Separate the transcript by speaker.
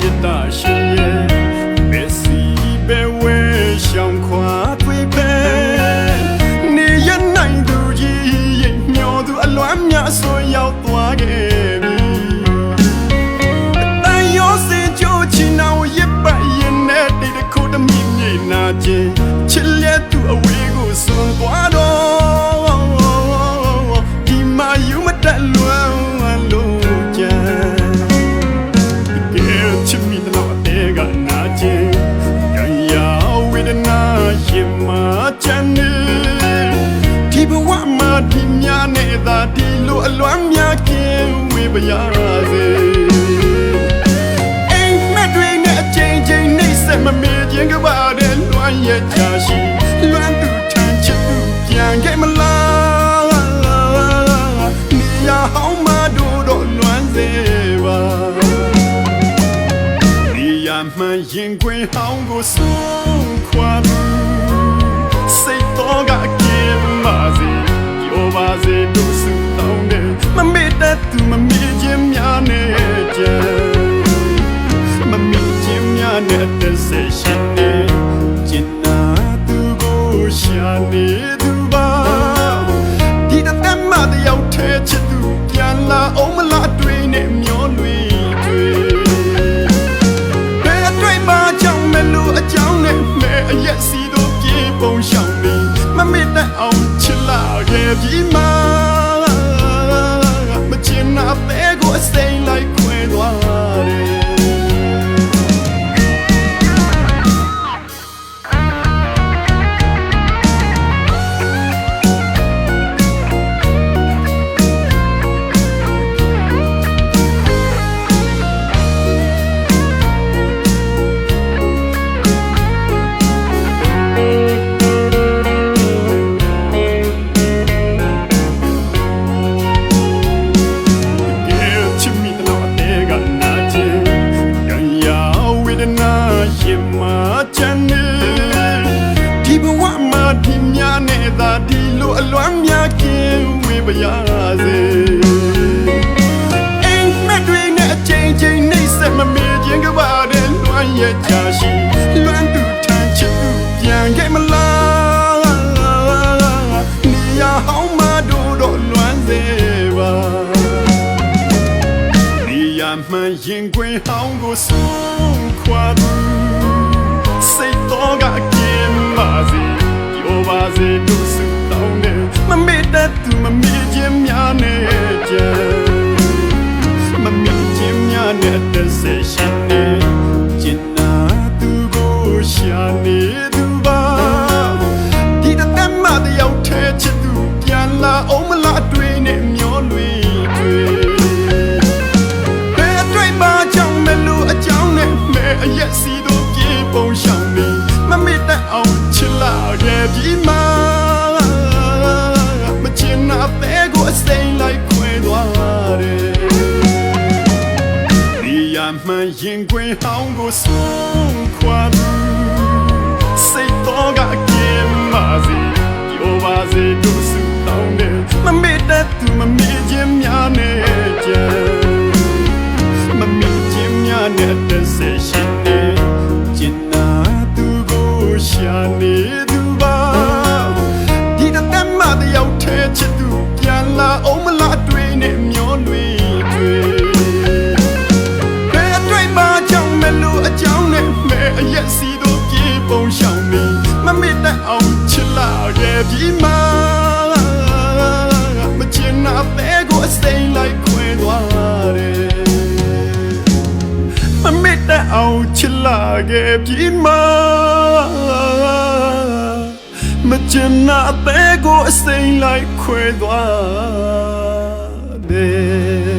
Speaker 1: မြတ်တာရှင်ရဲ့ဘယ်စီဘယ်ဝဲရှောင်ခွာတွေ့ပဲနေရနိုင်သူကြီးရဲ့မျောသူအလွမ်းများဆိုရောက်သွားခဲ့ပြီအတန်ရောစင်ကြိုးချီနောင်ရပါရင်နဲ့တိတ်ခုတမိမြေနာချင်းချစ်လက်သူအဝေးကိုစွန်သွားတော့ဒီမှာယူမတတ်လွမ်းလို့ကြံကဲချစ်မိတော့တဲ့ကနာချင်းရရဝေဒနာရင်မှာချမ်းနေဒီဘဝမှာဒီများနဲ့သာဒီလိုအလွမ်းများကင်းဝေးပါရစေအိမ်မက်တွေနဲ့အချိန်ချင်းနှိမ့်ဆက်မမေ့ခြင်းကပါတဲ့လွမ်းရဲ့ချာရှိလွမ်းသူထမ်းချစ်သူပြန်ခဲ့မလားနေရဟောင်းမတို့တော့လွမ်းစေပါနေရမှန်ရင်ခွင်ဟောင်းကိုဆုံးခွာစိတ်တော်ကကင်းပါစေပြောပါစေတို့စုတောင်းတယ်မမေ့တတ်သူမမေ့ခြင်းများနဲ့ကြံမမေ့ခြင်းများနဲ့တစ်ဆက်ရှိနေကျင်နာသူကိုရှာနေသူပါဒီတသက်မှတယောက်ထဲချစ်သူပြန်လာအောင်မလားတွေ့နေမျောလွေတွေ့ဘယ်အတွေ့မှကြောင့်မလို့အကြောင်းနဲ့မဲအရက်စီတို့ပြေပုံရှောင်နေမမေ့တတ်အောင်ချစ်လာခဲ့ပြီးမှမချင်နာတဲ့ကိုအစိမ်းလိုက်ခွဲသွားတယ်ဒီဘဝမှာဒီများနဲ့သာဒီလိုအလွမ်းများကင်းဝေးပါရစေအိမ်မက်တွေနဲ့အချိန်ချင်းနှိမ့်ဆက်မမေ့ခြင်းကပါတဲ့လွမ်းရဲ့ချာရှိလွမ်းသူထမ်းချစ်သူပြန်ခဲ့မလားနေရဟောင်းမတို့တော့လွမ်းစေပါနေရမှန်ရင်ခွင်ဟောင်းကိုဆုံးခွာစိတ်တော်ကကင်းပါစေပြောပါစေတို့စုတောင်းတယ်မမေ့တတ်သူမမေ့ခြင်းများနဲ့ကြံမမေ့ခြင်းများနဲ့တစ်ဆက်ရှိနေကျင်နာသူကိုရှာနေသူပါဒီတသက်မှတယောက်ထဲချစ်သူပြန်လာအောင်မလားတွေ့နေမျောလွေတွေ့ဘယ်အတွေ့မှကြောင့်မလို့အကြောင်းနဲ့မဲအရက်စီတို့ပြေပုံရှောင်နေမမေ့တတ်အောင်ချစ်လာခဲ့ပြီးမှမချင်နာတဲ့ကိုအစိမ်းလိုက်ခွဲသွားတယ်ဒီရမှန်ရင်ခွင်ဟောင်းကိုဆုံးခွာစိတ်တော်ကကင်းပါစေပြောပါစေတို့စုတောင်းတယ်မမေ့တတ်သူမမေ့ခြင်းများနဲ့ကြံမမေ့ခြင်းများနဲ့တစ်ဆက်ရှိနေကျင်နာသူကိုရှာနေသူပါဒီတသက်မှတယောက်ထဲချစ်သူပြန်လာအောင်မလားတွေ့နေမျောလွေတွေ့ဘယ်အတွေ့မှကြောင့်မလို့အကြောင်းနဲ့မဲအရက်စီတို့ပြေပုံရှောင်နေမမေ့တတ်အောင်ချစ်လာခဲ့ပြီးမှမချင်နာတဲ့ကိုအစိမ်းလိုက်ခွဲသွားတယ်မမေ့တတ်အောင်ချစ်လာခဲ့ပြီးမှမချင်နာတဲ့ကိုအစိမ်းလိုက်ခွဲသွားတယ်